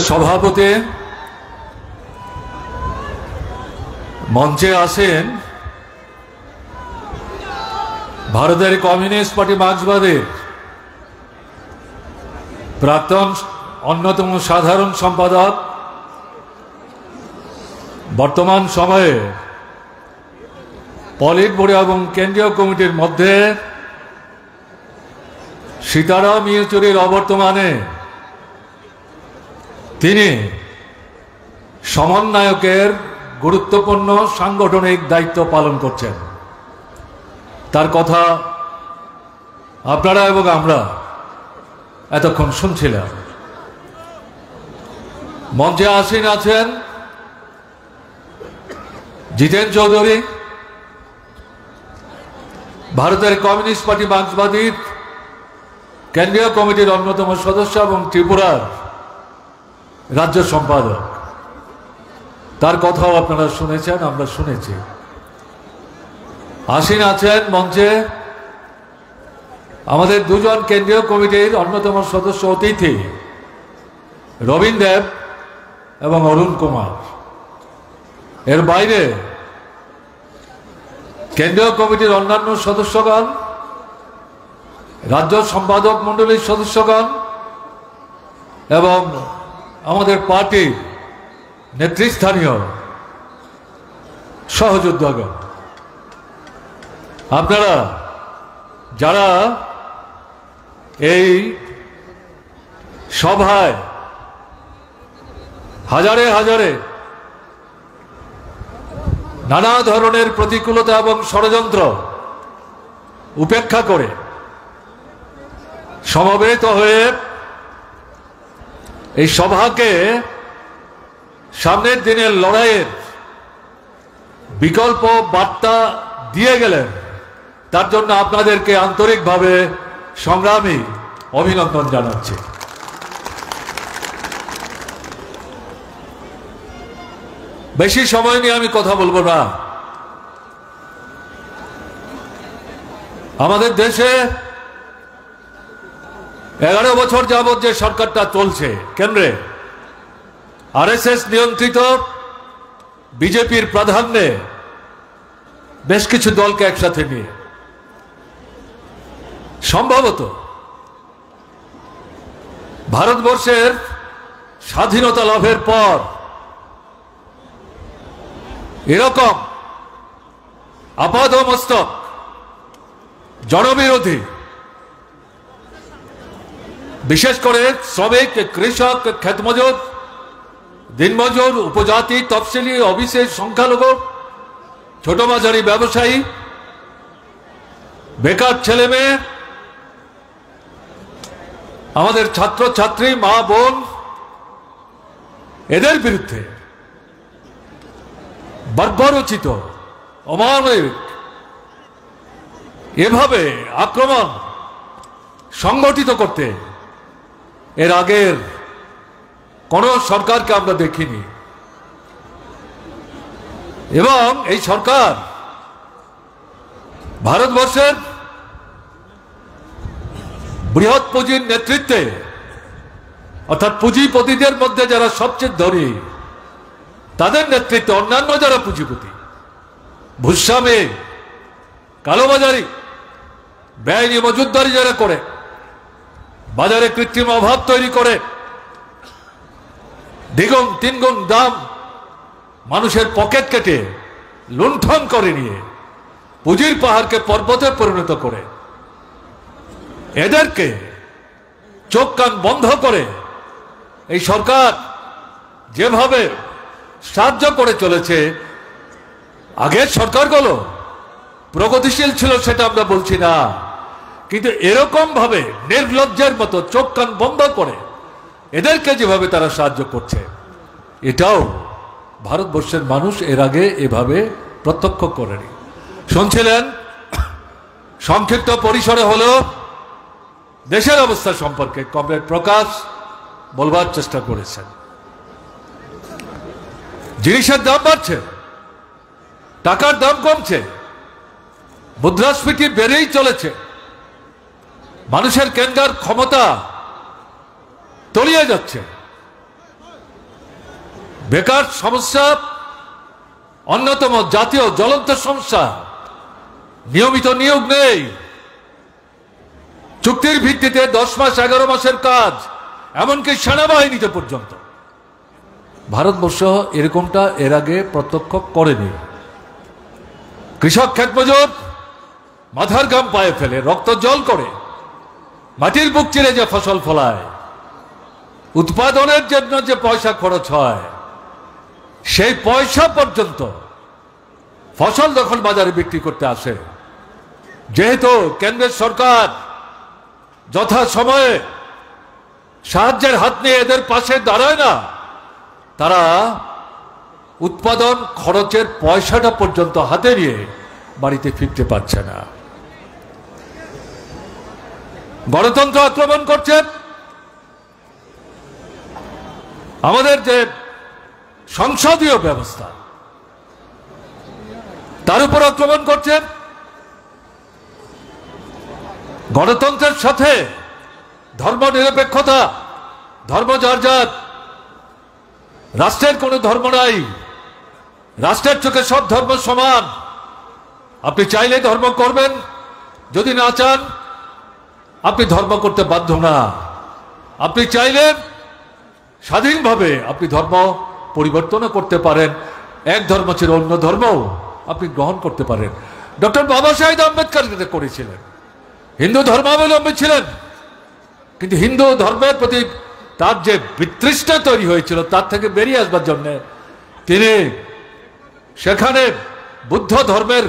সভাপতি মঞ্চে আসেন ভারতের কমিউনিস্ট পার্টি মার্ক্সবাদীর প্রাক্তন অন্যতম সাধারণ সম্পাদক, বর্তমান সময়ে পলিট ব্যুরো এবং কেন্দ্রীয় কমিটির মধ্যে সীতারাম ইয়েচুরির অবর্তমানে তিনি সমন্বয়কের গুরুত্বপূর্ণ সাংগঠনিক দায়িত্ব পালন করছেন। তার কথা আপনারা এবং আমরা এতক্ষণ শুনছিলাম। মঞ্চে আসীন আছেন জিতেন চৌধুরী, ভারতের কমিউনিস্ট পার্টি মার্ক্সবাদীর কেন্দ্রীয় কমিটির অন্যতম সদস্য এবং ত্রিপুরার রাজ্য সম্পাদক। তার কথাও আপনারা শুনেছেন, আমরা শুনেছি। আসীন আছেন মঞ্চে আমাদের দুজন কেন্দ্রীয় কমিটির অন্যতম সদস্য অতিথি রবীন দেব এবং অরুণ কুমার। এর বাইরে কেন্দ্রীয় কমিটির অন্যান্য সদস্যগণ, রাজ্য সম্পাদক মণ্ডলীর সদস্যগণ এবং আমাদের পার্টির নেতৃস্থানীয় সহযোদ্ধাগণ, আপনারা যারা এই সভায় হাজারে হাজারে নানা ধরনের প্রতিকূলতা এবং ষড়যন্ত্র উপেক্ষা করে সমবেত হয়ে এই সভাকে সামনের দিনের লড়াইয়ের বিকল্প বার্তা দিয়ে গেলেন, তার জন্য আপনাদেরকে আন্তরিকভাবে সংগ্রামী অভিনন্দন জানাচ্ছি। বেশি সময় নিয়ে আমি কথা বলবো না। আমাদের দেশে 11 বছর যাবৎ যে সরকারটা চলছে কেন্দ্রে, আরএসএস নিয়ন্ত্রিত বিজেপির প্রাধান্যে বেশ কিছু দলকে একসাথে নিয়ে সম্ভবত ভারতবর্ষের স্বাধীনতা লাভের পর এরকম আপাদমস্তক জনবিরোধী, বিশেষ করে শ্রমিক, কৃষক, ক্ষেতমজুর, দিনমজুর, উপজাতি, তফসিলি, অবিশেষ, সংখ্যালঘু, ছোট মাঝারি ব্যবসায়ী, বেকার ছেলে মেয়ে, আমাদের ছাত্র ছাত্রী, মা বোন, এদের বিরুদ্ধে বর্বরোচিত অমানবিক এভাবে আক্রমণ সংগঠিত করতে এর আগের কোন সরকারকে আমরা দেখিনি। এবং এই সরকার ভারতবর্ষের বৃহৎ পুঁজির নেতৃত্বে, অর্থাৎ পুঁজিপতিদের মধ্যে যারা সবচেয়ে ধনী, তাদের নেতৃত্বে অন্যান্য যারা পুঁজিপতি, ভূস্বামী, কালোবাজারি, বেআইনি মজুতদারি যারা করে, বাজারে কৃত্রিম অভাব তৈরি করে, দ্বিগুণ তিনগুণ দাম মানুষের পকেট কেটে লুণ্ঠন করে নিয়ে পুঁজির পাহাড়কে পর্বতে পরিণত করে, এদেরকে চোখ কান বন্ধ করে এই সরকার যেভাবে সাহায্য করে চলেছে, আগের সরকারগুলো প্রগতিশীল ছিল সেটা আমরা বলছি না, কিন্তু এরকম ভাবে নির্লজ্জের মতো চোখ কান বন্ধ করে এদেরকে যেভাবে তারা সাহায্য করছে, এটাও ভারতবর্ষের মানুষ এর আগে এভাবে প্রত্যক্ষ করেনি। শুনছিলেন, সংক্ষিপ্ত পরিসরে হলেও দেশের অবস্থা সম্পর্কে কমরেড প্রকাশ বলবার চেষ্টা করেছেন। জিনিসের দাম বাড়ছে, টাকার দাম কমছে, মুদ্রাস্ফীতি বেড়েই চলেছে, মানুষের কেনার ক্ষমতা তলিয়ে যাচ্ছে। বেকার সমস্যা অন্যতম জাতীয় জ্বলন্ত সমস্যা। নিয়মিত নিয়োগ নেই, চুক্তির ভিত্তিতে 10 মাস 11 মাসের কাজ, এমনকি সেনাবাহিনীতে পর্যন্ত। ভারতবর্ষ এরকমটা এর আগে প্রত্যক্ষ করেনি। কৃষক ক্ষেত মজুর মাথার ঘাম পায়ে ফেলে, রক্ত জল করে মাটির বুক চিরে যে ফসল ফলায়, উৎপাদনের জন্য যে পয়সা খরচ হয়, সেই পয়সা পর্যন্ত ফসল যখন বাজারে বিক্রি করতে আসে, যেহেতু কেন্দ্রের সরকার যথা সময়ে সাহায্যের হাত নিয়ে এদের পাশে দাঁড়ায় না, তারা উৎপাদন খরচের পয়সাটা পর্যন্ত হাতে নিয়ে বাড়িতে ফিরতে পারছে না। গণতন্ত্র আক্রমণ করছে, আমাদের যে সংসদীয় ব্যবস্থা তার উপর আক্রমণ করছে। গণতন্ত্রের সাথে ধর্ম নিরপেক্ষতা, ধর্ম যার যার, রাষ্ট্রের কোনো ধর্ম নাই, রাষ্ট্রের চোখে সব ধর্ম সমান। আপনি চাইলে ধর্ম করবেন, যদি না চান আপনি ধর্ম করতে বাধ্য না। আপনি চাইলে স্বাধীনভাবে আপনি ধর্ম পরিবর্তনও করতে পারেন, এক ধর্ম ছিল অন্য ধর্মও আপনি গ্রহণ করতে পারেন। ডক্টর বাবা সাহেব আম্বেদকর এটা করেছিলেন। হিন্দু ধর্মাবলম্বী ছিলেন, কিন্তু হিন্দু ধর্মের প্রতি তার যে বিতৃষ্ণা তৈরি হয়েছিল তার থেকে বেরিয়ে আসবার জন্য তিনি সেখানে বুদ্ধ ধর্মের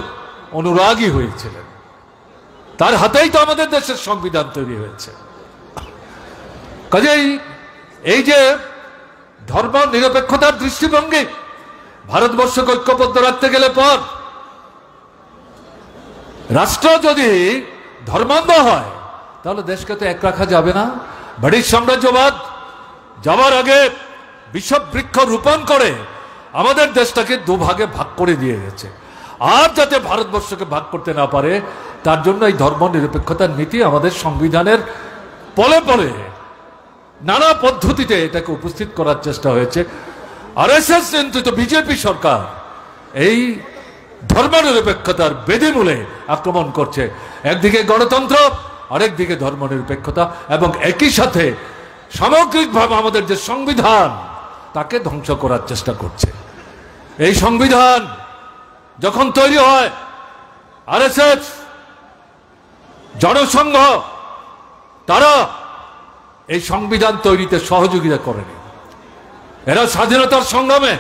অনুরাগী হয়েছিলেন। তার হাতেই তো আমাদের দেশের সংবিধান তৈরি হয়েছে। কাজেই এই যে ধর্ম নিরপেক্ষতার দৃষ্টিভঙ্গি, ভারতবর্ষকে ঐক্যবদ্ধ রাখতে গেলে পর রাষ্ট্র যদি ধর্মান্ধ হয় তাহলে দেশকে তো এক রাখা যাবে না। ব্রিটিশ সাম্রাজ্যবাদ যাবার আগে বিষবৃক্ষ রোপণ করে আমাদের দেশটাকে দুভাগে ভাগ করে দিয়ে গেছে। আর যাতে ভারতবর্ষকে ভাগ করতে না পারে তার জন্য এই ধর্ম নিরপেক্ষতার নীতি আমাদের সংবিধানের পলে পলে নানা পদ্ধতিতে এটাকে উপস্থিত করার চেষ্টা হয়েছে। আরএসএস নিয়ন্ত্রিত বিজেপি সরকার এই ধর্ম নিরপেক্ষতার বেদিমূলে আক্রমণ করছে। একদিকে গণতন্ত্র, আরেকদিকে ধর্ম নিরপেক্ষতা, এবং একই সাথে সামগ্রিকভাবে আমাদের যে সংবিধান তাকে ধ্বংস করার চেষ্টা করছে। এই সংবিধান যখন তৈরি হয়, আরএসএস, জনসংঘ, তারা এই সংবিধান তৈরিতে সহযোগিতা করেনি। এরা স্বাধীনতার সংগ্রামে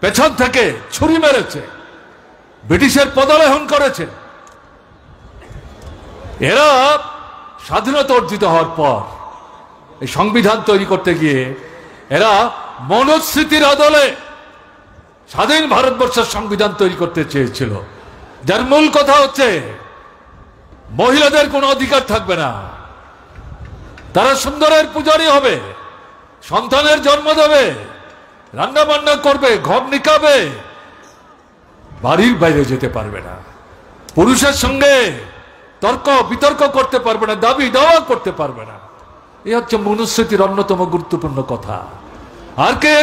পেছন থেকে ছুরি মেরেছে, ব্রিটিশের পদলেহন করেছে। এরা স্বাধীনতা অর্জিত হওয়ার পর এই সংবিধান তৈরি করতে গিয়ে এরা মনুস্মৃতির আদলে স্বাধীন ভারতবর্ষের সংবিধান তৈরি করতে চেয়েছিল, যার মূল কথা হচ্ছে মহিলাদের কোনো অধিকার থাকবে না, তারা সুন্দরের পূজারী হবে, সন্তানের জন্ম দেবে, রান্না বান্না করবে, ঘর নিকাবে, বাড়ির বাইরে যেতে পারবে না, পুরুষের সঙ্গে তর্ক বিতর্ক করতে পারবে না, দাবি দাওয়া করতে পারবে না। এই হচ্ছে মনুস্মৃতির অন্যতম গুরুত্বপূর্ণ কথা। আর কে?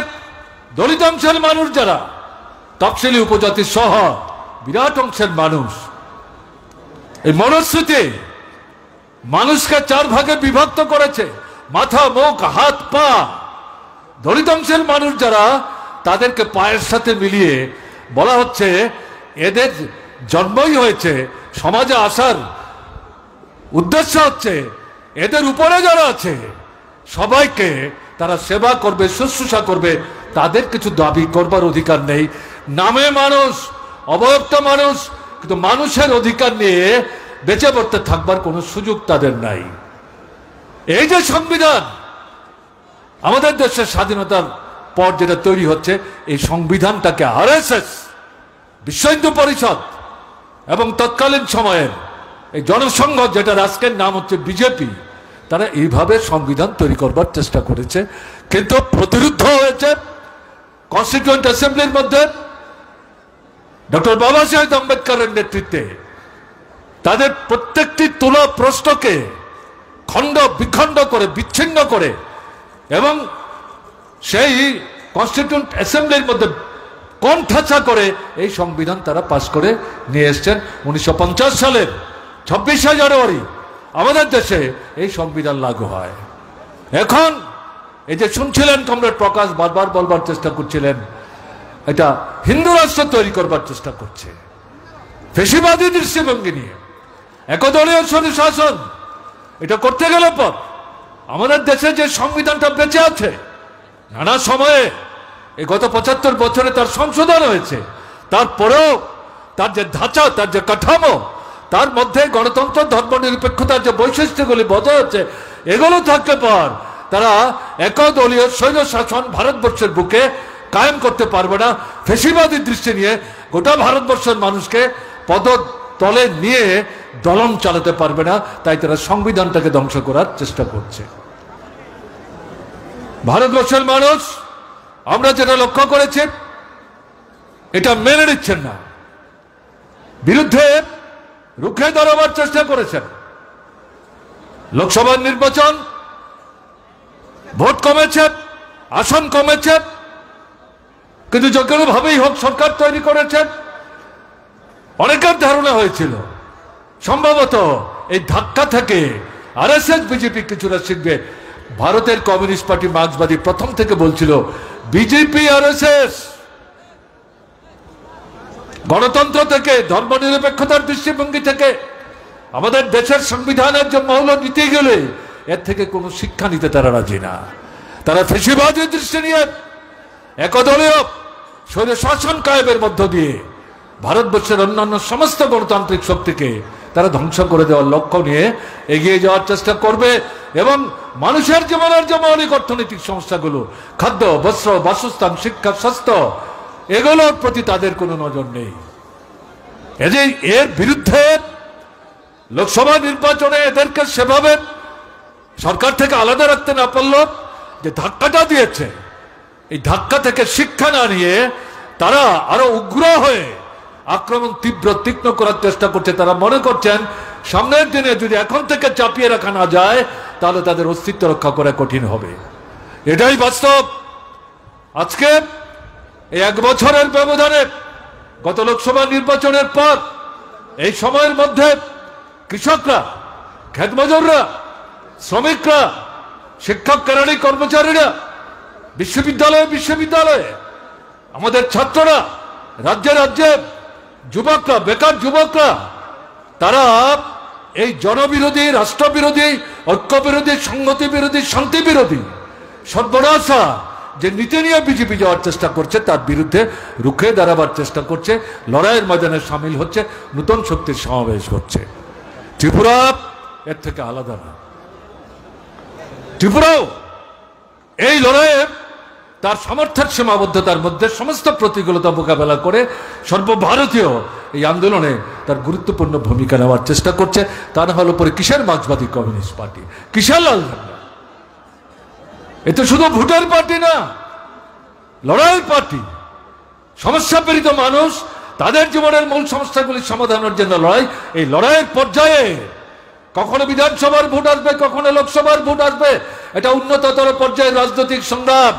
দলিত অংশের মানুষ, যারা তফসিলি উপজাতি সহ বিরাট অংশের মানুষ। এই মনুস্মৃতি মানুষকে 4 ভাগে বিভক্ত করেছে, মাথা, মুখ, হাত, পা। দলিত অংশের মানুষ যারা, তাদেরকে পায়ের সাথে মিলিয়ে বলা হচ্ছে এদের জন্মই হয়েছে সমাজে আসার উদ্দেশ্য হচ্ছে এদের উপরে যারা আছে সবাইকে তারা সেবা করবে, শুশ্রূষা করবে, তাদের কিছু দাবি করবার অধিকার নেই। নামে মানুষ, অবয়ক্ত মানুষ, কিন্তু মানুষের অধিকার নিয়ে বেঁচে পড়তে থাকবার কোনো সুযোগ তাদের নাই। এই যে সংবিধান আমাদের দেশের স্বাধীনতার পর যেটা তৈরি হচ্ছে, এই সংবিধানটাকে আরএসএস, বিশ্ব হিন্দু পরিষদ এবং তৎকালীন সময়ের এই জনসংঘ, যেটা রাষ্ট্রের নাম হচ্ছে বিজেপি, তারা এইভাবে সংবিধান তৈরি করবার চেষ্টা করেছে, কিন্তু প্রতিরুদ্ধ হয়েছে। কনস্টিটিউয়েন্ট অ্যাসেম্বলির মধ্যে ডক্টর বাবা সাহেব আম্বেদকরের নেতৃত্বে তাদের প্রত্যেকটি তুলা প্রশ্নকে খণ্ড বিখণ্ড করে, বিচ্ছিন্ন করে, এবং সেই কনস্টিটিউন্ট অ্যাসেম্বলির মধ্যে কণ্ঠাসা করে এই সংবিধান তারা পাশ করে নিয়ে এসছেন। 1950 সালের 26শে জানুয়ারি আমাদের দেশে এই সংবিধান লাগু হয়। এখন এই যে শুনছিলেন কমরেড প্রকাশ বারবার বলবার চেষ্টা করছিলেন, এটা হিন্দু রাষ্ট্র তৈরি করবার চেষ্টা করছে ফ্যাসিবাদী দৃষ্টিভঙ্গি নিয়ে, একদলীয় শাসন। এটা করতে গেলে পর আমাদের দেশে যে সংবিধানটা বেঁচে আছে, নানা সময়ে এই গত 75 বছরে তার সংশোধন হয়েছে, তারপরেও তার যে ধাঁচা, তার যে কাঠামো, তার মধ্যে গণতন্ত্র ধর্মনিরপেক্ষতার যে বৈশিষ্ট্যগুলি বজায় আছে, এগুলো থাকলে পর তারা একদলীয় স্বৈর শাসন ভারতবর্ষের বুকে কায়েম করতে পারবে না। ফ্যাসিবাদী দৃষ্টি নিয়ে গোটা ভারতবর্ষের মানুষকে পদতলে নিয়ে দলন চালাতে পারবে না। তাই তারা সংবিধানটাকে ধ্বংস করার চেষ্টা করছে। ভারতবর্ষের মানুষ আমরা যেটা লক্ষ্য করেছি, এটা মেনে নিচ্ছেন না, বিরুদ্ধে রুখে দাঁড়াবার চেষ্টা করেছেন। লোকসভা নির্বাচন, ভোট কমেছে, আসন কমেছে, কিন্তু যে কোনো ভাবেই হোক সরকার তৈরি করেছেন। অনেকের ধারণা হয়েছিল সম্ভবত এই ধাক্কা থেকে আরএসএস বিজেপি কিছুটা শিখবে। ভারতের কমিউনিস্ট পার্টি মার্ক্সবাদী প্রথম থেকে বলছিল বিজেপি আরএসএস গণতন্ত্র থেকে, ধর্মনিরপেক্ষতার দৃষ্টিভঙ্গি থেকে, আমাদের দেশের সংবিধানের যে মৌল নীতি গেলে এর থেকে কোনো শিক্ষা নিতে তারা রাজি না। তারা ফ্যাসিবাদী দৃষ্টি নিয়ে একদলীয় স্বৈর শাসন কায়েমের মধ্য দিয়ে ভারতবর্ষের অন্যান্য সমস্ত গণতান্ত্রিক শক্তিকে তারা ধ্বংস করে দেওয়ার লক্ষ্য নিয়ে এগিয়ে যাওয়ার চেষ্টা করবে। এবং মানুষের জীবনের যে মৌলিক অর্থনৈতিক সমস্যাগুলো, খাদ্য, বস্ত্র, বাসস্থান, শিক্ষা, স্বাস্থ্য, এগুলোর প্রতি তাদের কোনো নজর নেই। এর বিরুদ্ধে লোকসভা নির্বাচনে এদেরকে সেভাবে সরকার থেকে আলাদা রাখতে না পারল, যে ধাক্কাটা দিয়েছে, এই ধাক্কা থেকে শিক্ষা না নিয়ে তারা আরো উগ্র হয়ে আক্রমণ তীক্ষ্ণ করার চেষ্টা করছে। তারা মনে করছেন সামনের দিনে যদি এখন থেকে চাপিয়ে রাখা না যায় তাহলে তাদের অস্তিত্ব রক্ষা করা কঠিন হবে। এটাই বাস্তব। আজকে এই 1 বছরের ব্যবধানে গত লোকসভা নির্বাচনের পর এই সময়ের মধ্যে কৃষকরা, ক্ষেতমজুররা, শ্রমিকরা, শিক্ষক, কেরানি, কর্মচারীরা, বিশ্ববিদ্যালয়ে আমাদের ছাত্ররা, রাজ্যে রাজ্যে যুবকরা, বেকার যুবকরা, তারা এই জনবিরোধী, রাষ্ট্রবিরোধী, ঐক্যবিরোধী, সংহতি বিরোধী, শান্তি বিরোধী সর্বনাশা যে নীতি নিয়ে বিজেপি যাওয়ার চেষ্টা করছে তার বিরুদ্ধে রুখে দাঁড়াবার চেষ্টা করছে। লড়াইয়ের ময়দানে সামিল হচ্ছে, নতুন শক্তির সমাবেশ ঘটছে। ত্রিপুরা এর থেকে আলাদা না। ত্রিপুরাও এই লড়াইয়ে তার সামর্থ্যের সীমাবদ্ধতার মধ্যে সমস্ত প্রতিকূলতা মোকাবেলা করে সর্বভারতীয় এই আন্দোলনে তার গুরুত্বপূর্ণ ভূমিকা নেওয়ার চেষ্টা করছে। তা না হলে পরে কিসের মার্ক্সবাদী কমিউনিস্ট পার্টি, কিসের লাল ঝান্ডা? এ তো শুধু ভোটের পার্টি না, লড়াইয়ের পার্টি। সমস্যা পীড়িত মানুষ, তাদের জীবনের মূল সমস্যাগুলি সমাধানের জন্য লড়াই। এই লড়াইয়ের পর্যায়ে কখনো বিধানসভার ভোট আসবে, কখনো লোকসভার ভোট আসবে। এটা উন্নততর পর্যায়ের রাজনৈতিক সংগ্রাম।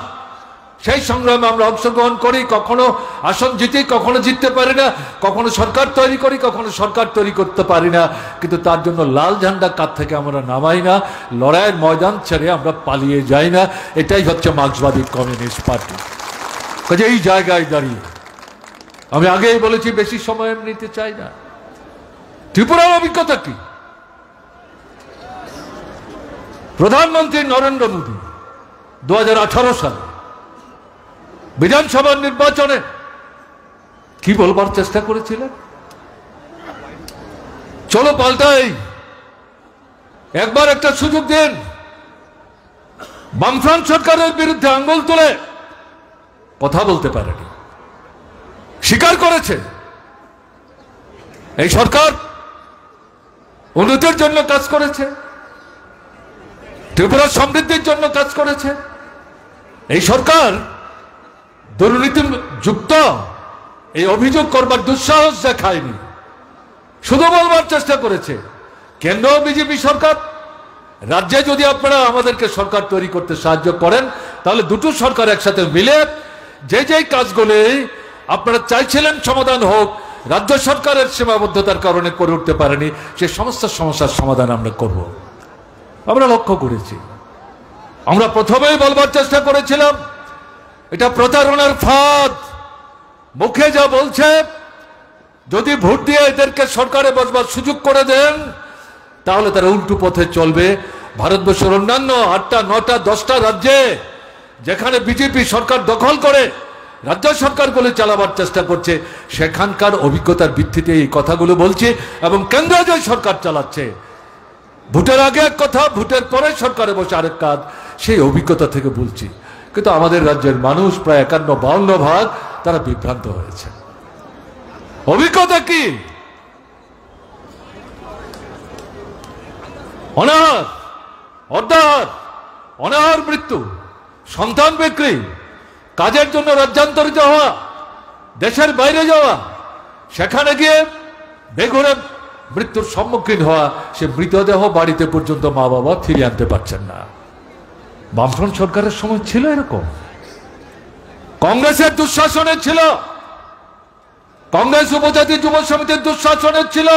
সেই সংগ্রামে আমরা অংশগ্রহণ করি, কখনো আসন জিতি, কখনো জিততে পারি না, কখনো সরকার তৈরি করি, কখনো সরকার তৈরি করতে পারি না। কিন্তু তার জন্য লাল ঝান্ডা কাঁধ থেকে আমরা নামাই না, লড়াইয়ের ময়দান ছেড়ে আমরা পালিয়ে যাই না। এটাই হচ্ছে মার্ক্সবাদী কমিউনিস্ট পার্টি। কাজে এই জায়গায় দাঁড়িয়ে আমি আগেই বলেছি বেশি সময় নিতে চাই না। ত্রিপুরার অভিজ্ঞতা কি? প্রধানমন্ত্রী নরেন্দ্র মোদী 2018 সালে বিধানসভা নির্বাচনে কি বলবার চেষ্টা করেছিলেন? চলো পাল্টাই, একবার একটা সুযোগ দিন। বামফ্রন্ট সরকারের বিরুদ্ধে আঙ্গুল তুলে কথা বলতে পারেনি, স্বীকার করেছে এই সরকার উন্নতির জন্য কাজ করেছে, ত্রিপুরার সমৃদ্ধির জন্য কাজ করেছে। এই সরকার দুর্নীতি যুক্ত এই অভিযোগ করবার দুঃসাহস দেখায়নি, শুধু বলবার চেষ্টা করেছে কেন্দ্র বিজেপি সরকার, রাজ্যে যদি আপনারা আমাদেরকে সরকার তৈরি করতে সাহায্য করেন তাহলে দুটো সরকার একসাথে মিলে যে যে কাজগুলি আপনারা চাইছিলেন সমাধান হোক, রাজ্য সরকারের সীমাবদ্ধতার কারণে করে উঠতে পারেনি, সে সমস্ত সমস্যার সমাধান আমরা করব। আমরা লক্ষ্য করেছি। আমরা প্রথমেই বলবার চেষ্টা করেছিলাম এটা প্রতারণার ফাঁদ। মুখে যা বলছে, যদি ভোট দিয়ে এদেরকে সরকারে বসবার সুযোগ করে দেন তাহলে তারা উল্টো পথে চলবে। ভারতবর্ষের অন্যান্য 8টা 9টা 10টা রাজ্যে যেখানে বিজেপি সরকার দখল করে রাজ্য সরকারগুলো চালাবার চেষ্টা করছে, সেখানকার অভিজ্ঞতার ভিত্তিতে এই কথাগুলো বলছে। এবং কেন্দ্র যে সরকার চালাচ্ছে, ভোটের আগে এক কথা, ভোটের পরে সরকারে বসে আরেক কাজ, সেই অভিজ্ঞতা থেকে বলছি। কিন্তু আমাদের রাজ্যের মানুষ প্রায় 51-52 ভাগ তারা বিভ্রান্ত হয়েছে। অভিজ্ঞতা কি? অনাহার, অর্ধাহার, অনাহার মৃত্যু, সন্তান বিক্রি, কাজের জন্য রাজ্যান্তরিত হওয়া, দেশের বাইরে যাওয়া, সেখানে গিয়ে বেঘরে মৃত্যুর সম্মুখীন হওয়া, সে মৃতদেহ বাড়িতে পর্যন্ত মা বাবা ফিরিয়ে আনতে পারছেন না। বামফ্রন্ট সরকারের সময় ছিল এরকম, কংগ্রেসের দুঃশাসনে ছিল, কংগ্রেস উপজাতি যুব সমিতির দুঃশাসনে ছিল।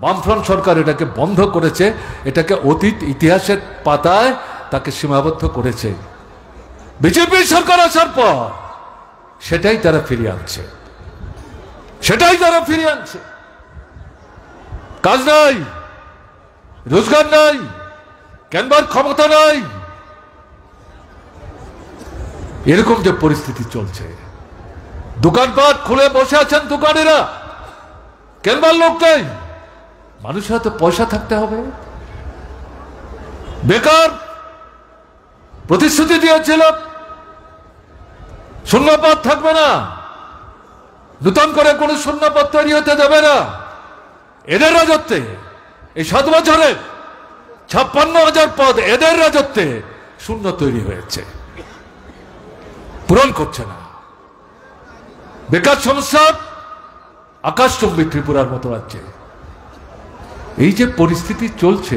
বামফ্রন্ট সরকার এটাকে বন্ধ করেছে, এটাকে অতীত ইতিহাসের পাতায় তাকে সীমাবদ্ধ করেছে। বিজেপি সরকার আসার পর সেটাই তারা ফিরিয়ে আনছে, সেটাই তারা ফিরিয়ে আনছে। কাজ নাই, রোজগার নাই, কেনবার ক্ষমতা নাই, এরকম যে পরিস্থিতি চলছে। দোকানপাট খুলে বসে আছেন দোকানেরা, কেনবার লোক নেই। মানুষের হাতে পয়সা থাকতে হবে। বেকার প্রতিশ্রুতি দিয়েছিল শূন্যপদ থাকবে না, নতুন করে কোনো শূন্যপদ তৈরি হতে দেবে না। এদের রাজত্বে এই 7 বছরে 56,000 পদ এদের রাজত্বে শূন্য তৈরি হয়েছে, পূরণ করছে না। বেকার সমস্যা আকাশচুম্বী ত্রিপুরার মতো রাজ্যে। এই যে পরিস্থিতি চলছে,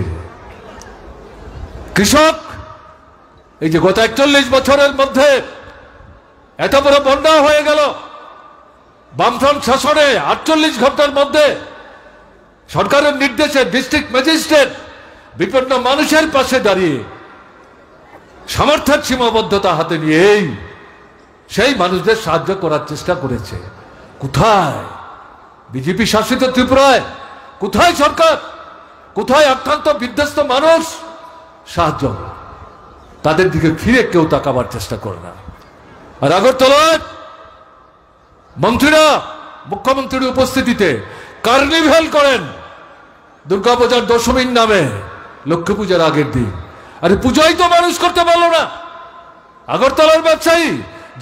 কৃষক এই যে গত 41 বছরের মধ্যে এত বড় বন্যা হয়ে গেল, বামফ্রন্ট শাসনে 48 ঘন্টার মধ্যে সরকারের নির্দেশে ডিস্ট্রিক্ট ম্যাজিস্ট্রেট বিপন্ন মানুষের পাশে দাঁড়িয়ে সামর্থ্যের সীমাবদ্ধতা হাতে নিয়েই সেই মানুষদের সাহায্য করার চেষ্টা করেছে। কোথায় বিজেপি শাসিত ত্রিপুরায়, কোথায় সরকার, কোথায় আক্রান্ত বিধ্বস্ত মানুষ? সাহায্য তাদের দিকে ফিরে কেউ তাকাবার চেষ্টা করে না। আর আগরতলায় মন্ত্রীরা মুখ্যমন্ত্রীর উপস্থিতিতে কার্নিভেল করেন দুর্গাপূজার দশমীর নামে, লক্ষ্মী পূজার আগের দিন। আরে পূজাই তো মানুষ করতে পারলো না। আগরতলার ব্যবসায়ী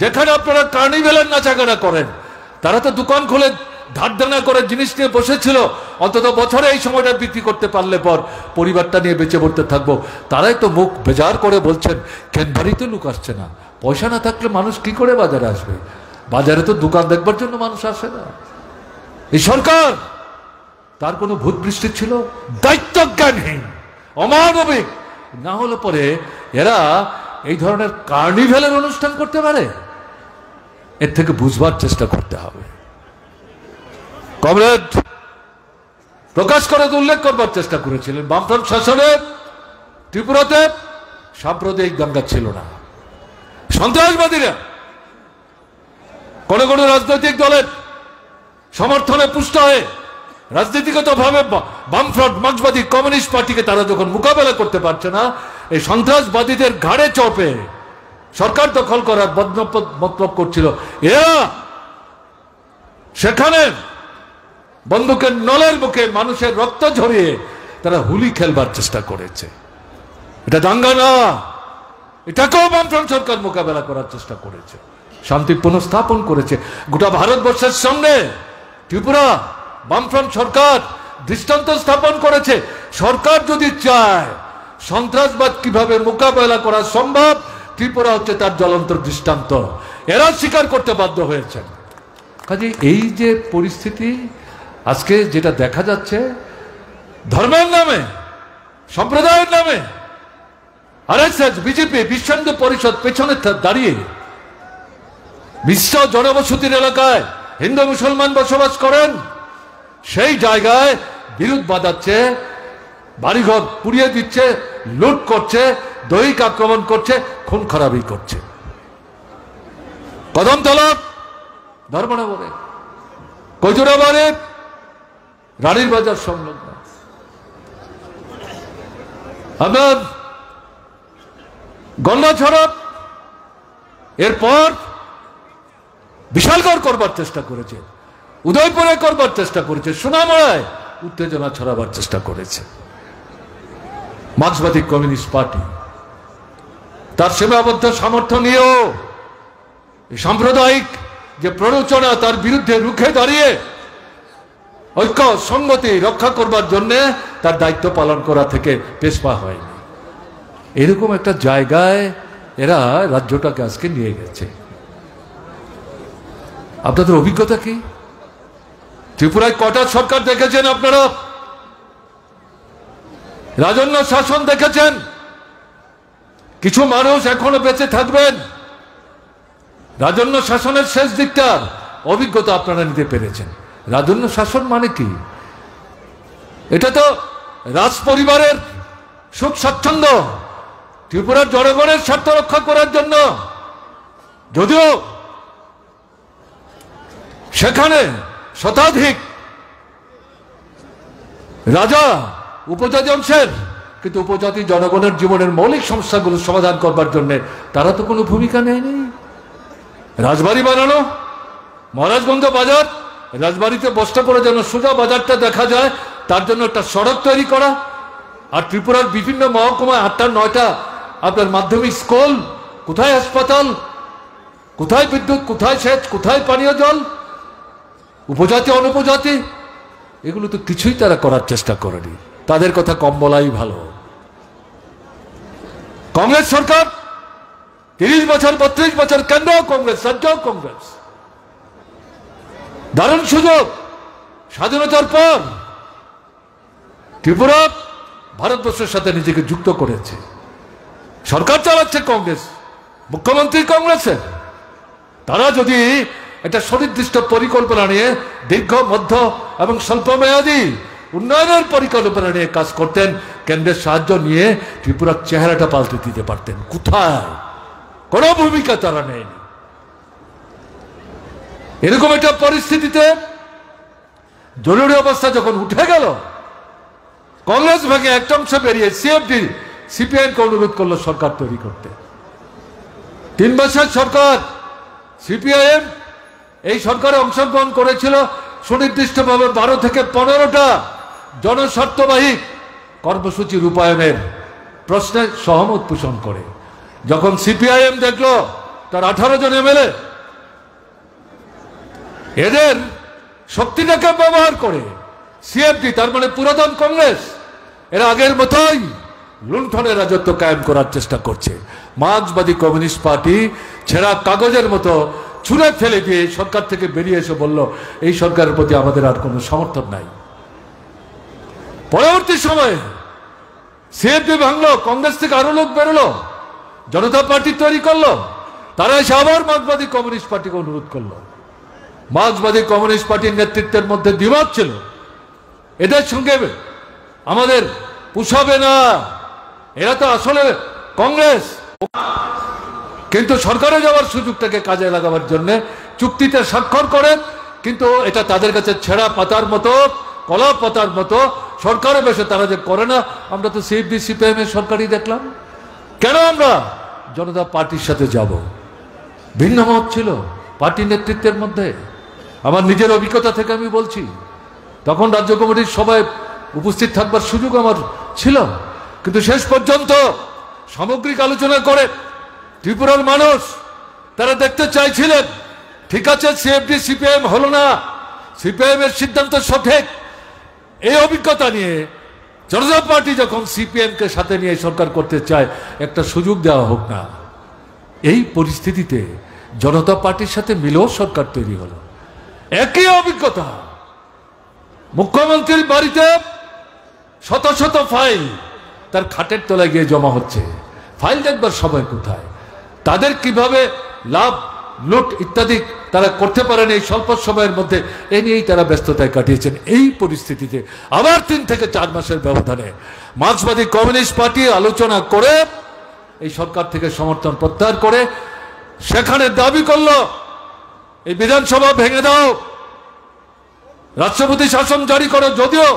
যেখানে আপনারা কার্নিভেলের নাচাগানা করেন, তারা তো দোকান খুলে ধার দেনা করে জিনিস নিয়ে বসেছিল, অন্তত বছরে এই সময়টা বিক্রি করতে পারলে পর পরিবারটা নিয়ে বেঁচে পড়তে থাকবো। তারাই তো মুখ বেজার করে বলছেন কেনবারই তো লোক আসছে না। পয়সা না থাকলে মানুষ কি করে বাজারে আসবে? বাজারে তো দোকান দেখবার জন্য মানুষ আসে না। এই সরকার, তার কোনো ভূত বৃষ্টি ছিল? দায়িত্বজ্ঞানহীন, অমানবিক। না হলে পরে এরা এই ধরনের কার্নিভেলের অনুষ্ঠান করতে পারে? এর থেকে বুঝবার চেষ্টা করতে হবে। কমরেড প্রকাশ করে উল্লেখ করবার চেষ্টা করেছিলেন, বামফ্রন্ট শাসনে ত্রিপুরাতে সাম্প্রদায়িক দাঙ্গা ছিল না। সন্ত্রাসবাদীরা কোন কোন রাজনৈতিক দলের সমর্থনে পুষ্ট হয়ে রাজনীতিগতভাবে বামফ্রন্ট মার্ক্সবাদী কমিউনিস্ট পার্টিকে তারা যখন মোকাবেলা করতে পারছে না, এই সন্ত্রাসবাদীদের ঘাড়ে চপে সরকার দখল করার মতলব করছিল। এরা সেখানে বন্দুকের নলের মুখে মানুষের রক্ত ঝরিয়ে তারা হুলি খেলবার চেষ্টা করেছে। এটা দাঙ্গা না, এটাকেও বামফ্রন্ট সরকার মোকাবেলা করার চেষ্টা করেছে, শান্তি পুনঃস্থাপন করেছে। গোটা ভারতবর্ষের সঙ্গে ত্রিপুরা বামফ্রন্ট সরকার দৃষ্টান্ত স্থাপন করেছে। সরকার যদি চায় সন্ত্রাসবাদ কিভাবে মোকাবেলা করা সম্ভব, ত্রিপুরা হচ্ছে তার জ্বলন্ত দৃষ্টান্ত। এরা স্বীকার করতে বাধ্য হয়েছেন। কাজে এই যে পরিস্থিতি আজকে যেটা দেখা যাচ্ছে, ধর্মের নামে, সম্প্রদায়ের নামে আরএসএস, বিজেপি, বিশ্ব হিন্দু পরিষদ পেছনে দাঁড়িয়ে মিশ্র জনবসতির এলাকায় হিন্দু মুসলমান বসবাস করেন, সেই জায়গায় বিরোধ বাঁধাচ্ছে, বাড়িঘর পুড়িয়ে দিচ্ছে, লুট করছে, দৈহিক আক্রমণ করছে, খুন খারাপি করছে। কদমতলা ধর্মনগরে, কৈজুরাবাড়ে, রানীর বাজার সংলগ্ন, আপনার গন্ডাছড়া, এরপর বিশালগড় করবার চেষ্টা করেছে, উদয়পুরে করবার চেষ্টা করেছে, সোনামুড়ায় উত্তেজনা ছড়াবার চেষ্টা করেছে। মার্ক্সবাদী কমিউনিস্ট পার্টি তার সীমাবদ্ধ সামর্থ্য নিয়েও সাম্প্রদায়িক যে প্ররোচনা, তার বিরুদ্ধে রুখে দাঁড়িয়ে ঐক্য সংগতি রক্ষা করবার জন্য তার দায়িত্ব পালন করা থেকে পেছপা হয়নি। এরকম একটা জায়গায় এরা রাজ্যটাকে আজকে নিয়ে গেছে। আপনাদের অভিজ্ঞতা কি? ত্রিপুরায় কটা সরকার দেখেছেন আপনারা? রাজন্য শাসন দেখেছেন? কিছু মানুষ এখনো বেঁচে থাকবেন, রাজন্য শাসনের শেষ দিকটার অভিজ্ঞতা আপনারা নিতে পেরেছেন। রাজন্য শাসন মানে কি? এটা তো রাজ পরিবারের সুখ স্বাচ্ছন্দ্য, ত্রিপুরার জনগণের স্বার্থ রক্ষা করার জন্য। যদিও সেখানে শতাধিক রাজা উপজাতি অংশের, কিন্তু উপজাতি জনগণের জীবনের মৌলিক সমস্যাগুলো সমাধান করবার জন্য তারা তো কোনো ভূমিকা নেয়নি। রাজবাড়ি বানানো, মহারাজগঞ্জ বাজার, রাজবাড়িতে বস্তা করে যেন সোজা বাজারটা দেখা যায়, তার জন্য একটা সড়ক তৈরি করা। আর ত্রিপুরার বিভিন্ন মহকুমায় 8টা 9টা আপনার মাধ্যমিক স্কুল, কোথায় হাসপাতাল, কোথায় বিদ্যুৎ, কোথায় সেচ, কোথায় পানীয় জল, উপজাতি অনুপজাতি, এগুলো তো কিছুই তারা করার চেষ্টা করেনি। তাদের কথা কম বলাই ভালো। কংগ্রেস সরকার 30 বছর 32 বছর, কেন্দ্র কংগ্রেস, রাজ্য কংগ্রেস, দারুণ সুযোগ। স্বাধীনতার পর ত্রিপুরা ভারতবর্ষের সাথে নিজেকে যুক্ত করেছে। সরকার চালাচ্ছে কংগ্রেস, মুখ্যমন্ত্রী কংগ্রেসের। তারা যদি একটা সুনির্দিষ্ট পরিকল্পনা নিয়ে দীর্ঘ, মধ্য এবং স্বল্পমেয়াদী উন্নয়নের পরিকল্পনা নিয়ে কাজ করতেন, কেন্দ্রের সাহায্য নিয়ে ত্রিপুরার চেহারাটা পাল্টে দিতে পারতেন। কোথায়? কোনো ভূমিকা তারা নেয়নি। এরকম একটা পরিস্থিতিতে জরুরি অবস্থা যখন উঠে গেল, কংগ্রেস ভাগে একটা অংশ বেরিয়ে সিএফডি সিপিআইএমকে অনুরোধ করলো সরকার তৈরি করতে। 3 বছর সরকার, সিপিআইএম এই সরকারে অংশগ্রহণ করেছিল সুনির্দিষ্টভাবে 12 থেকে 15টা জনস্বার্থবাহী কর্মসূচি রূপায়ণের প্রশ্নে সহমত পোষণ করে। যখন সিপিআইএম দেখলো তার 18 জন এমএলএ এদের শক্তিটাকে ব্যবহার করে সিএফডি, তার মানে পুরাতন কংগ্রেস, এরা আগের মতোই লুণ্ঠনের রাজত্ব কায়েম করার চেষ্টা করছে। মার্ক্সবাদী কমিউনিস্ট পার্টি ছেঁড়া কাগজের মতো ছুঁড়ে ফেলে দিয়ে সরকার থেকে বেরিয়ে এসে বলল, এই সরকারের প্রতি আমাদের আর কোনো সমর্থন নাই। পরবর্তী সময়ে সিএফডি ভাঙলো, কংগ্রেস থেকে আরো লোক বেরোলো, জনতা পার্টি তৈরি করলো। তারা এসে আবার মার্ক্সবাদী কমিউনিস্ট পার্টিকে অনুরোধ করলো। মার্ক্সবাদী কমিউনিস্ট পার্টির নেতৃত্বের মধ্যে দ্বিমত ছিল, এদের সঙ্গে আমাদের পুষাবে না, এরা তো আসলে কংগ্রেস। কিন্তু সরকারে যাওয়ার সুযোগটাকে কাজে লাগাবার জন্য চুক্তিতে স্বাক্ষর করেন, কিন্তু এটা তাদের কাছে ছেঁড়া পাতার মতো, কলা পাতার মতো। সরকারে বসে তারা যে করে না, আমরা তো সিএফডি সিপিআইএম এর সরকারই দেখলাম। কেন আমরা জনতা পার্টির সাথে যাব? ভিন্ন মত ছিল পার্টি নেতৃত্বের মধ্যে। আমার নিজের অভিজ্ঞতা থেকে আমি বলছি, তখন রাজ্য কমিটির সভায় উপস্থিত থাকবার সুযোগ আমার ছিল, কিন্তু শেষ পর্যন্ত সামগ্রিক আলোচনা করে ত্রিপুরার মানুষ তারা দেখতে চাইছিলেন, ঠিক আছে সিএফডি সিপিআইএম হলো না, সিপিআইএম এর সিদ্ধান্ত সঠিক। এই অভিজ্ঞতা নিয়ে জনতা পার্টি যখন সিপিএম কে সাথে নিয়ে সরকার করতে চায়, একটা সুযোগ দেওয়া হোক না। এই পরিস্থিতিতে জনতা পার্টির সাথে মিলেও সরকার তৈরি হলো। একই অভিজ্ঞতা, মুখ্যমন্ত্রীর বাড়িতে শত শত ফাইল তার খাটের তলায় গিয়ে জমা হচ্ছে। ফাইল দেখবার সময় কোথায়? তাদের কিভাবে লাভ লুট ইত্যাদি তারা করতে পারেন এই স্বল্প সময়ের মধ্যে, এ নিয়েই তারা ব্যস্ততায় কাটিয়েছেন। এই পরিস্থিতিতে আবার 3 থেকে 4 মাসের ব্যবধানে মার্ক্সবাদী কমিউনিস্ট পার্টি আলোচনা করে এই সরকার থেকে সমর্থন প্রত্যাহার করে সেখানে দাবি করল এই বিধানসভা ভেঙে দাও, রাষ্ট্রপতি শাসন জারি করো। যদিও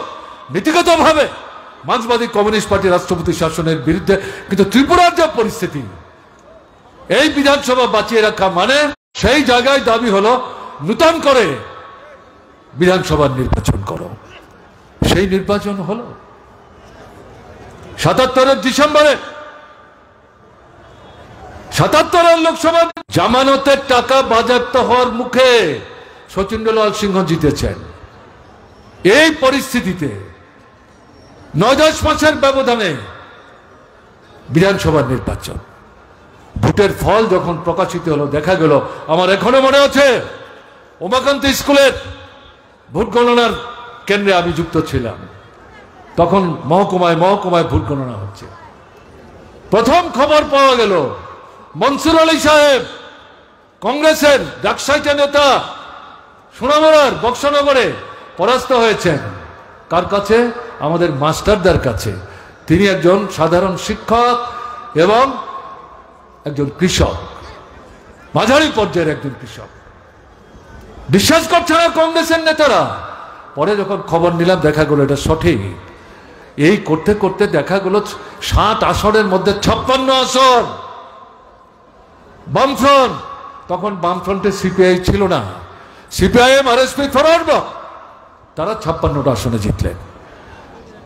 নীতিগতভাবে মার্ক্সবাদী কমিউনিস্ট পার্টি রাষ্ট্রপতি শাসনের বিরুদ্ধে, কিন্তু ত্রিপুরার যে পরিস্থিতি, এই বিধানসভা বাঁচিয়ে রাখা মানে সেই জায়গায় দাবি হলো নূতন করে বিধানসভার নির্বাচন করো। সেই নির্বাচন হলো 77-এর ডিসেম্বরে। 77-এর লোকসভা জামানতের টাকা বাজেয়াপ্ত হওয়ার মুখে শচীন্দ্রলাল সিংহ জিতেছেন। এই পরিস্থিতিতে 9-10 মাসের ব্যবধানে বিধানসভার নির্বাচন, ভোটের ফল যখন প্রকাশিত হলো দেখা গেল, আমার এখনো মনে আছে উমাকান্তি স্কুলের ভোট গণনার কেন্দ্রে আমি যুক্ত ছিলাম। তখন মহকুমায় মহকুমায় ভোট গণনা হচ্ছে। প্রথম খবর পাওয়া গেল মনসুর আলী সাহেব, কংগ্রেসের ডাকসাইটা নেতা, সোনামুড়ার বক্সনগরে পরাস্ত হয়েছেন। কার কাছে? আমাদের মাস্টারদার কাছে। তিনি একজন সাধারণ শিক্ষক এবং একজন কৃষক, মাঝারি পর্যায়ের একজন কৃষক। বিশ্বাস করছে না কংগ্রেসের নেতারা। পরে যখন খবর নিলাম দেখা গেল এটা সঠিক। এই করতে করতে দেখা গেল 60 আসনের মধ্যে 56 আসন বামফ্রন্ট। তখন বামফ্রন্টে সিপিআই ছিল না, সিপিআইএম আরএসপি ফরওয়ার্ড, তারা 56টা আসনে জিতলেন।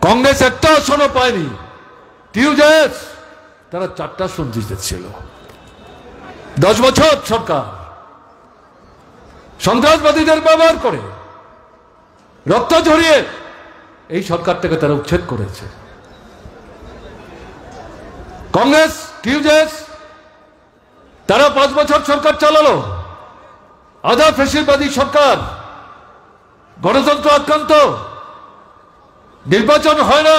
কংগ্রেস একটা আসনও পায়নি। টিউজেস তারা 4টা আসন জিতেছিল। 10 বছর সরকার সন্ত্রাসবাদীদের ব্যবহার করে রক্ত ঝরিয়ে এই সরকারটাকে তারা উচ্ছেদ করেছে। কংগ্রেস টিউজেস তারা 5 বছর সরকার চালালো। আধা ফ্যাসিবাদী সরকার, গণতন্ত্র আক্রান্ত, নির্বাচন হয় না।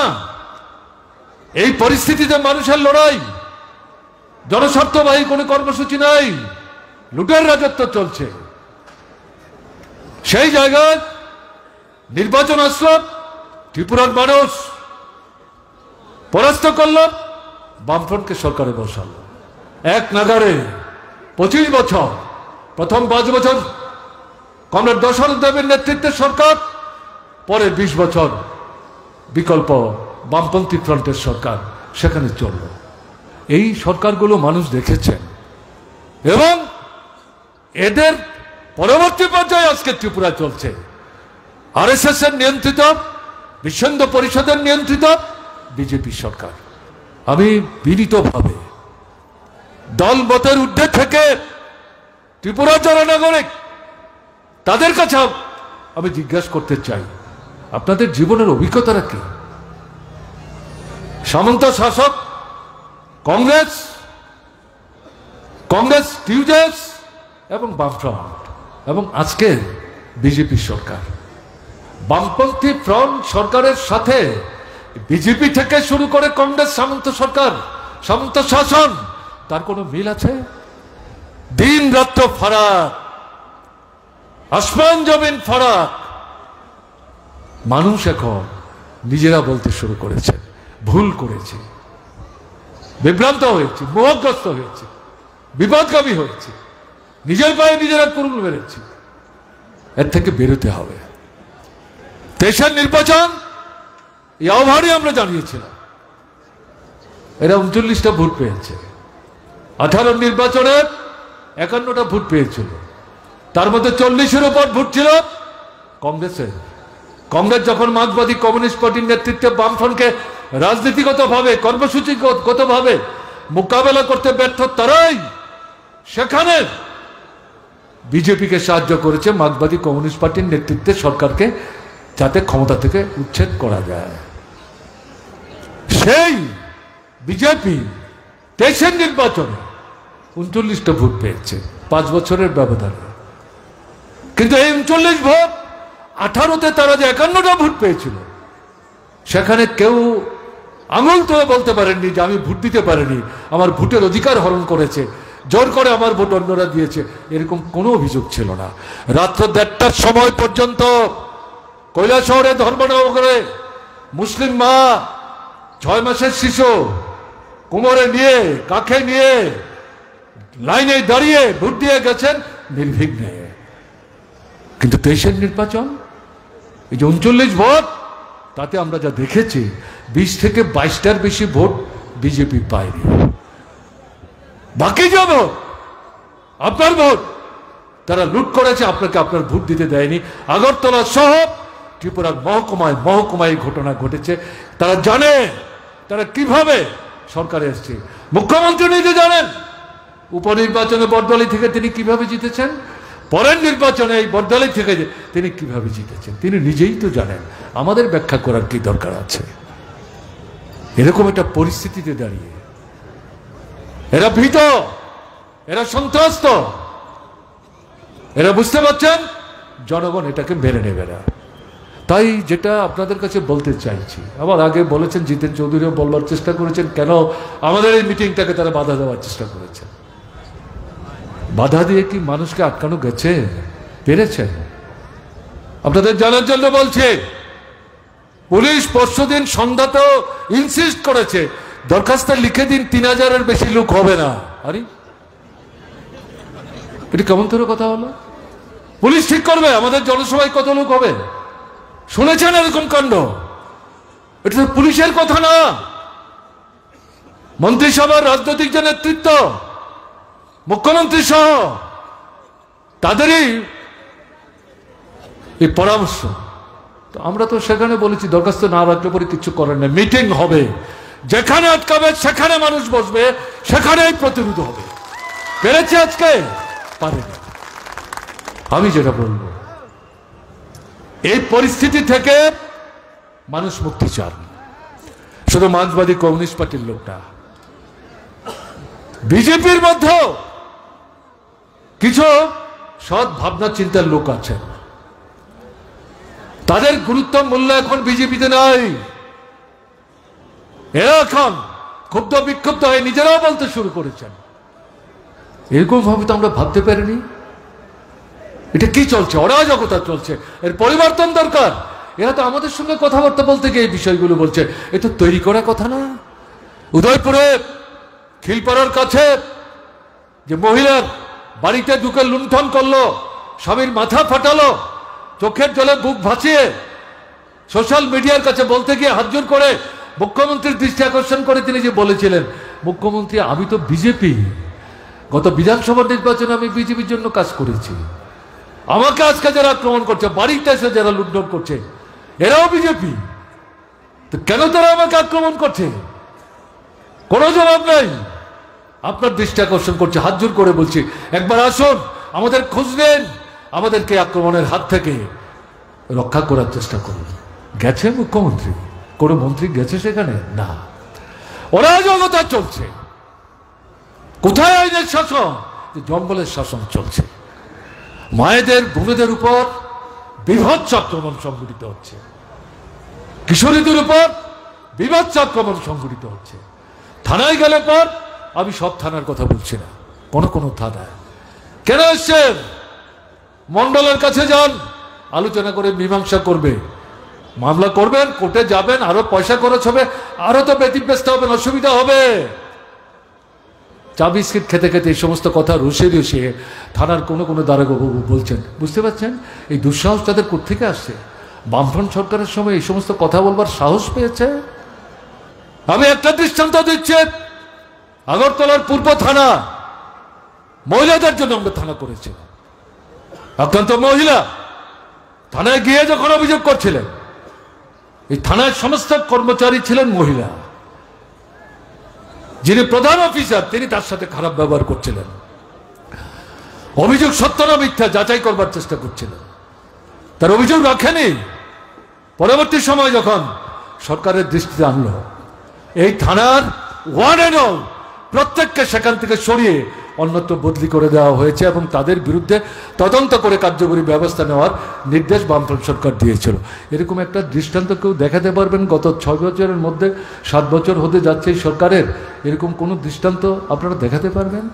এই পরিস্থিতিতে মানুষের লড়াই, জনস্বার্থবাহী কোনো কর্মসূচি নাই, লুটের রাজত্ব চলছে। সেই জায়গায় নির্বাচন আসলো, ত্রিপুরার মানুষ পরাস্ত করল, বামফ্রন্টকে সরকারে বসালো। এক নাগারে 25 বছর, প্রথম 5 বছর কমরেড দশরথ দেবের নেতৃত্বের সরকার, পরে 20 বছর বিকল্প বামপন্থী ফ্রন্টের সরকার সেখানে চলল। এই সরকারগুলো মানুষ দেখেছেন এবং এদের পরবর্তী পর্যায়ে আজকে ত্রিপুরা চলছে আরএসএস এর নিয়ন্ত্রিত, বিশ্ব হিন্দু পরিষদের নিয়ন্ত্রিত বিজেপি সরকার। আমি বিনীতভাবে দল মতের ঊর্ধ্বে থেকে ত্রিপুরা যারা নাগরিক তাদের কাছে আমি জিজ্ঞাসা করতে চাই, আপনাদের জীবনের অভিজ্ঞতাটা কি? সামন্ত শাসক কংগ্রেস, কংগ্রেস টিউজেস এবং বামফ্রন্ট, এবং আজকে বিজেপি সরকার। বামপন্থী ফ্রন্ট সরকারের সাথে বিজেপি থেকে শুরু করে কংগ্রেস সামন্ত সরকার, সামন্ত শাসন, তার কোনো মিল আছে? দিন রাত্র ফারাক, আসমান জমিন ফারাক। মানুষ এখন নিজেরা বলতে শুরু করেছে ভুল করেছে, বিভ্রান্ত হয়েছে, মোহগ্রস্ত হয়েছে, বিপদগামী হয়েছে, নিজের পায়ে নিজেরা কুরুল মেরেছে। এর থেকে বেরোতে হবে। দেশের নির্বাচন এই আহ্বানই আমরা জানিয়েছিলাম। এরা 39টা ভোট পেয়েছে। 18 নির্বাচনে 51টা ভোট পেয়েছিল, তার মধ্যে 40-এর উপর ভোট ছিল কংগ্রেসের। কংগ্রেস যখন মার্ক্সবাদী কমিউনিস্ট পার্টির নেতৃত্বে বামফ্রন্টকে রাজনীতিগতভাবে, কর্মসূচিগতভাবে মোকাবেলা করতে ব্যর্থ, তারাই সেখানে বিজেপিকে সাহায্য করেছে মার্ক্সবাদী কমিউনিস্ট পার্টির নেতৃত্বে সরকারকে, যাতে ক্ষমতা থেকে উচ্ছেদ করা যায়। সেই বিজেপি 23-এর নির্বাচনে 39টা ভোট পেয়েছে 5 বছরের ব্যবধানে। কিন্তু এই 39 ভোট 18তে তারা যে 51টা ভোট পেয়েছিল, সেখানে কেউ আঙুল তুলে বলতে পারেননি যে আমি ভোট দিতে পারিনি, আমার ভোটের অধিকার হরণ করেছে। জোর করে আমার ভোট অন্যরা দিয়েছে, এরকম কোনো অভিযোগ ছিল না। রাত্র 1:30টার সময় পর্যন্ত কৈলাসহরে ধর্মনগরে মুসলিম মা 6 মাসের শিশু কোমরে নিয়ে কাঁখে নিয়ে লাইনে দাঁড়িয়ে ভোট দিয়ে গেছেন নির্বিঘ্নে। কিন্তু 23-এর নির্বাচন, এই যে 39 ভোট, তাতে আমরা যা দেখেছি 20 থেকে 22টার বেশি ভোট বিজেপি পায়নি। বাকি যে ভোট আপনার ভোট তারা লুট করেছে, আপনাকে আপনার ভোট দিতে দেয়নি। আগরতলা সহ ত্রিপুরার মহকুমায় মহকুমায় ঘটনা ঘটেছে। তারা জানে তারা কিভাবে সরকারে এসছে। মুখ্যমন্ত্রী নিজে জানেন উপনির্বাচনে বরদলি থেকে তিনি কিভাবে জিতেছেন, পরের নির্বাচনে এই বরদলি থেকে তিনি কিভাবে জিতেছেন তিনি নিজেই তো জানেন। আমাদের ব্যাখ্যা করার কি দরকার আছে? এরকম একটা পরিস্থিতিতে দাঁড়িয়ে এরা ভীত, এরা সন্ত্রস্ত, এরা বুঝতে পারছেন জনগণ এটাকে মেনে নেবে না। তাই যেটা আপনাদের কাছে বলতে চাইছি, আবার আগে বলেছেন জিতেন চৌধুরীও বলবার চেষ্টা করেছেন কেন আমাদের এই মিটিংটাকে তারা বাধা দেওয়ার চেষ্টা করেছেন। বাধা দিয়ে কি মানুষকে আটকানো গেছে? পেরেছেন? আপনাদের জানার জন্য বলছে, পুলিশ পরশুদিন সন্ধ্যাতেও ইনসিস্ট করেছে দরখাস্ত লিখে দিন 3000-এর বেশি লোক হবে না। আরে এটি কেমন করে কথা হলো? পুলিশ ঠিক করবে আমাদের জনসভায় কত লোক হবে? শুনেছেন এরকম কাণ্ড? এটা তো পুলিশের কথা না, মন্ত্রিসভার রাজনৈতিক যে নেতৃত্ব, মুখ্যমন্ত্রী সহ তাদেরই এই পরামর্শ। তো আমরা তো সেখানে বলেছি দরখাস্ত না রাখলে পরে কিছু করার নেই, মিটিং হবে, যেখানে আটকাবে সেখানে মানুষ বসবে, সেখানেই প্রতিরোধ হবে। পেরেছে আজকে? পারেনি। আমি যেটা বলবো, এই পরিস্থিতি থেকে মানুষ মুক্তি চান, শুধু মার্ক্সবাদী কমিউনিস্ট পার্টির লোকটা, বিজেপির মধ্যেও কিছু সৎ ভাবনা চিন্তার লোক আছেন, তাদের গুরুত্ব মূল্য এখন বিজেপিতে নাই। এরা এখন ক্ষুব্ধ বিক্ষুব্ধ হয়ে নিজেরাও বলতে শুরু করেছেন, এরকম ভাবে তো আমরা ভাবতে পারিনি। এটা কি চলছে? অরাজকতা চলছে, এর পরিবর্তন দরকার। এরা তো আমাদের সঙ্গে কথাবার্তা বলতে গিয়ে এই বিষয়গুলো বলছে, এ তো তৈরি করা কথা না। উদয়পুরে খিলপাড়ার কাছে যে মহিলার বাড়িতে ঢুকে লুণ্ঠন করলো, স্বামীর মাথা ফাটালো, চোখের জলে বুক ভাসিয়ে সোশ্যাল মিডিয়ার কাছে বলতে গিয়ে হাতজোড় করে মুখ্যমন্ত্রীর দৃষ্টি আকর্ষণ করে তিনি যে বলেছিলেন, মুখ্যমন্ত্রী আমি তো বিজেপি, গত বিধানসভা নির্বাচনে আমি বিজেপির জন্য কাজ করেছি, আমাকে আজকে যারা আক্রমণ করছে, বাড়িতে এসে যারা লুণ্ঠন করছে, এরাও বিজেপি, তো কেন তারা আমাকে আক্রমণ করছে? কোনো জবাব নাই। আপনার দৃষ্টি আকর্ষণ করছে, হাত জোর করে বলছি একবার আসুন, আমাদের খোঁজ নেন, আমাদেরকে আক্রমণের হাত থেকে রক্ষা করার চেষ্টা করুন। গেছে মুখ্যমন্ত্রী? কোনো মন্ত্রী গেছে সেখানে? না। অরাজকতা চলছে। কোথায় আইনের শাসন? জঙ্গলের শাসন চলছে। মায়েদের বোনেদের উপর বীভৎস আক্রমণ সংঘটিত হচ্ছে, কিশোরীদের উপর বীভৎস আক্রমণ সংঘটিত হচ্ছে। থানায় গেলে পর, আমি সব থানার কথা বলছি না, কোন কোন থানায় কেন এসছেন, মন্ডলের কাছে যান, আলোচনা করে মীমাংসা করবে, মামলা করবেন, কোর্টে যাবেন, আরো পয়সা খরচ হবে, আরো তো ব্যতিব্যস্ত হবেন, অসুবিধা হবে। চা বিস্কিট খেতে খেতে এই সমস্ত কথা রুষে রুষিয়ে থানার কোনো কোনো দারোগাবাবু বলছেন। বুঝতে পারছেন এই দুঃসাহস তাদের কোত্থেকে আসছে? বামফ্রন্ট সরকারের সময় এই সমস্ত কথা বলবার সাহস পেয়েছে। আমি একটা দৃষ্টান্ত দিচ্ছি, আগরতলার পূর্ব থানা, মহিলাদের জন্য আমরা থানা করেছি। আক্রান্ত মহিলা থানায় গিয়ে যখন অভিযোগ করছিলেন, এই থানায় সমস্ত কর্মচারী ছিলেন মহিলা, যিনি প্রধান অফিসার তিনি তার সাথে খারাপ ব্যবহার করছিলেন, অভিযোগ সত্য না মিথ্যা যাচাই করবার চেষ্টা করছিলেন, তার অভিযোগ রাখেনি। পরবর্তী সময় যখন সরকারের দৃষ্টিতে আনলো, এই থানার ওয়ান এন্ড অল প্রত্যেককে সেখান থেকে সরিয়ে অন্যত্র বদলি করে দেওয়া হয়েছে এবং তাদের বিরুদ্ধে তদন্ত করে কার্যকরী ব্যবস্থা নেওয়ার নির্দেশ বামফ্রন্ট সরকার দিয়েছিল। এরকম একটা দৃষ্টান্ত কেউ দেখাতে পারবেন? গত 6 বছরের মধ্যে 7 বছর হতে যাচ্ছে এই সরকারের, এরকম কোনো দৃষ্টান্ত আপনারা দেখাতে পারবেন?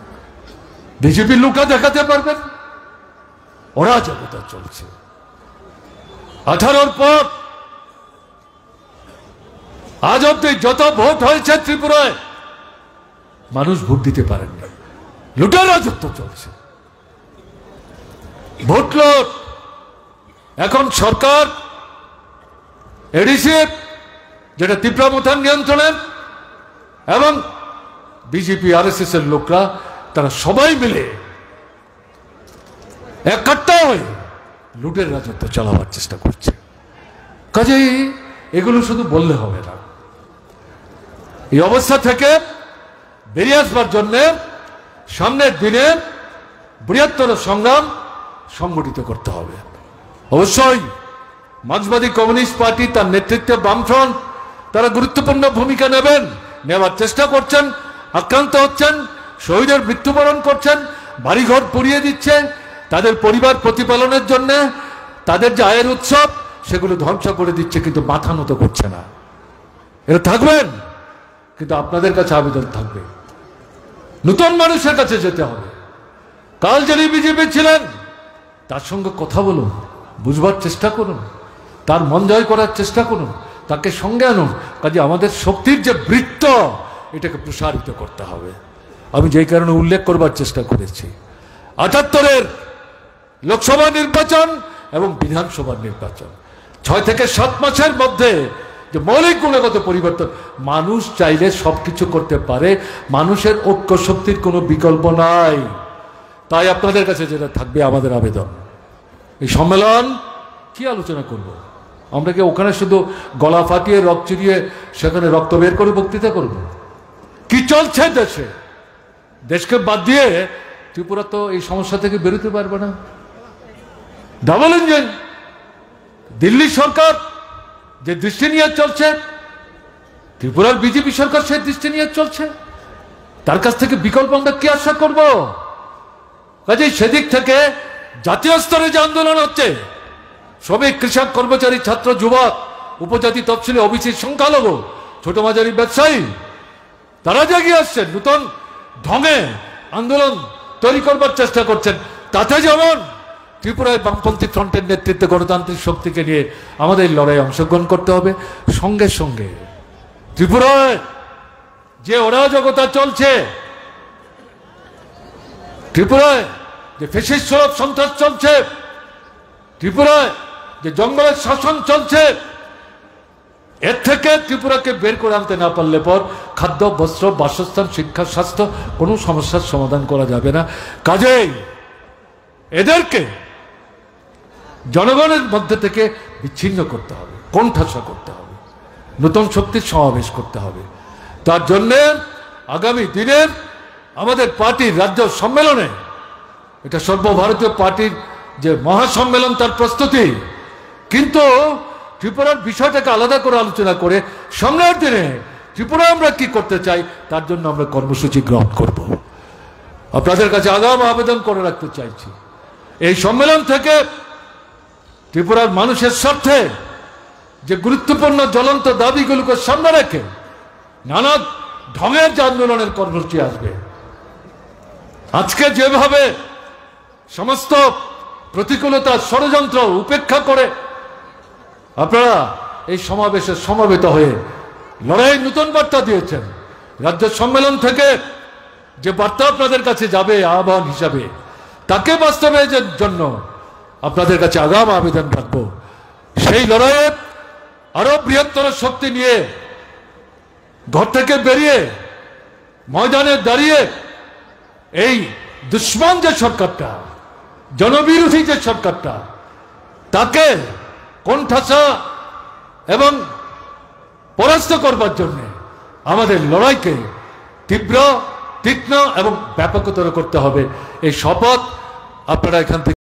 বিজেপি লুকা দেখাতে পারবেন? অরাজকতা চলছে 18-র পর আজ অব্দি যত ভোট হয়েছে ত্রিপুরায় মানুষ ভোট দিতে পারেননি। লুটের রাজত্ব চলছে, ভোট লুট। এখন সরকার এডিসি যেটা ত্রিপুরা মথান নিয়ন্ত্রণের এবং বিজেপি আরএসএস এর লোকরা তারা সবাই মিলে একটা হয়ে লুটের রাজত্ব চালাবার চেষ্টা করছে। কাজেই এগুলো শুধু বললে হবে না। এই অবস্থা থেকে বেরিয়ে আসবার জন্য সামনের দিনে বৃহত্তর সংগ্রাম সংগঠিত করতে হবে। অবশ্যই মার্ক্সবাদী কমিউনিস্ট পার্টি তার নেতৃত্বে বামফ্রন্ট তারা গুরুত্বপূর্ণ ভূমিকা নেবেন, নেওয়ার চেষ্টা করছেন। আক্রান্ত হচ্ছেন, শহীদের মৃত্যুবরণ করছেন, বাড়িঘর পুড়িয়ে দিচ্ছে, তাদের পরিবার প্রতিপালনের জন্য তাদের যে আয়ের উৎসব সেগুলো ধ্বংস করে দিচ্ছে, কিন্তু মাথা নত করছে না। এরা থাকবেন, কিন্তু আপনাদের কাছে আবেদন থাকবে, নতুন মানুষের কাছে যেতে হবে। কাল যিনি বিজেপি ছিলেন তার সঙ্গে কথা বলুন, বুঝবার চেষ্টা করুন, তার মন জয় করার চেষ্টা করুন, তাকে সঙ্গে আনুন। কাজে আমাদের শক্তির যে বৃত্ত এটাকে প্রসারিত করতে হবে। আমি যেই কারণে উল্লেখ করবার চেষ্টা করেছি 78-এর লোকসভা নির্বাচন এবং বিধানসভা নির্বাচন 6 থেকে 7 মাসের মধ্যে যে মৌলিক গুণগত পরিবর্তন, মানুষ চাইলে সবকিছু করতে পারে, মানুষের ঐক্য শক্তির কোনো বিকল্প নাই। তাই আপনাদের কাছে যেটা থাকবে আমাদের আবেদন, এই সম্মেলন কি আলোচনা করব? আমরা কি ওখানে শুধু গলা ফাটিয়ে রক্ত চিরিয়ে সেখানে রক্ত বের করে বক্তৃতা করব? কি চলছে দেশে? দেশকে বাদ দিয়ে ত্রিপুরা তো এই সমস্যা থেকে বেরোতে পারবে না। ডাবল ইঞ্জিন দিল্লি সরকার যে দৃষ্টি নিয়ে চলছে, ত্রিপুরার বিজেপি সরকার সেই দৃষ্টি নিয়ে চলছে, তার কাছ থেকে বিকল্প আমরা কি আশা করব? কাজেই সেদিক থেকে জাতীয় স্তরে যে আন্দোলন হচ্ছে, শ্রমিক, কৃষক, কর্মচারী, ছাত্র, যুবক, উপজাতি, তফসিলি, ওবিসি, সংখ্যালঘু, ছোট মাঝারি ব্যবসায়ী, তারা জাগিয়ে আসছেন, নতুন ঢঙে আন্দোলন তৈরি করবার চেষ্টা করছেন। তাতে যেমন ত্রিপুরায় বামপন্থী ফ্রন্টের নেতৃত্বে গণতান্ত্রিক শক্তিকে নিয়ে আমাদের লড়াই অংশগ্রহণ করতে হবে। সঙ্গে সঙ্গে ত্রিপুরায় যে অরাজকতা চলছে, ত্রিপুরায় যে ফ্যাসিস্ট সন্ত্রাস চলছে, ত্রিপুরায় যে জঙ্গলের শাসন চলছে, এর থেকে ত্রিপুরাকে বের করে আনতে না পারলে পর খাদ্য, বস্ত্র, বাসস্থান, শিক্ষা, স্বাস্থ্য কোনো সমস্যার সমাধান করা যাবে না। কাজেই এদেরকে জনগণের মধ্যে থেকে বিচ্ছিন্ন করতে হবে, কোণঠাসা করতে হবে, নতুন শক্তির সমাবেশ করতে হবে। তার জন্যে আগামী দিনের আমাদের পার্টির রাজ্য সম্মেলনে, এটা সর্বভারতীয় পার্টির যে মহাসম্মেলন তার প্রস্তুতি, কিন্তু ত্রিপুরার বিষয়টাকে আলাদা করে আলোচনা করে সামনের দিনে ত্রিপুরা আমরা কি করতে চাই তার জন্য আমরা কর্মসূচি গ্রহণ করব। আপনাদের কাছে আগাম আবেদন করে রাখতে চাইছি, এই সম্মেলন থেকে ত্রিপুরার মানুষের স্বার্থে যে গুরুত্বপূর্ণ জ্বলন্ত দাবিগুলোকে সামনে রেখে নানা ঢঙের যে আন্দোলনের কর্মসূচি আসবে। আজকে যেভাবে সমস্ত প্রতিকূলতা, ষড়যন্ত্র উপেক্ষা করে আপনারা এই সমাবেশে সমবেত হয়ে লড়াই নতুন বার্তা দিয়েছেন, রাজ্য সম্মেলন থেকে যে বার্তা আপনাদের কাছে যাবে আহ্বান হিসাবে, তাকে বাস্তবায়নের জন্য আপনাদের কাছে আগাম আবেদন রাখবো। সেই লড়াইয়ে আরো বৃহত্তর শক্তি নিয়ে ঘর থেকে বেরিয়ে ময়দানে দাঁড়িয়ে এই দুশ্মন যে সরকারটা, জনবিরোধী যে সরকারটা, তাকে কোণঠাসা এবং পরাস্ত করবার জন্য আমাদের লড়াইকে তীব্র, তীক্ষ্ণ এবং ব্যাপকতর করতে হবে। এই শপথ আপনারা এখান থেকে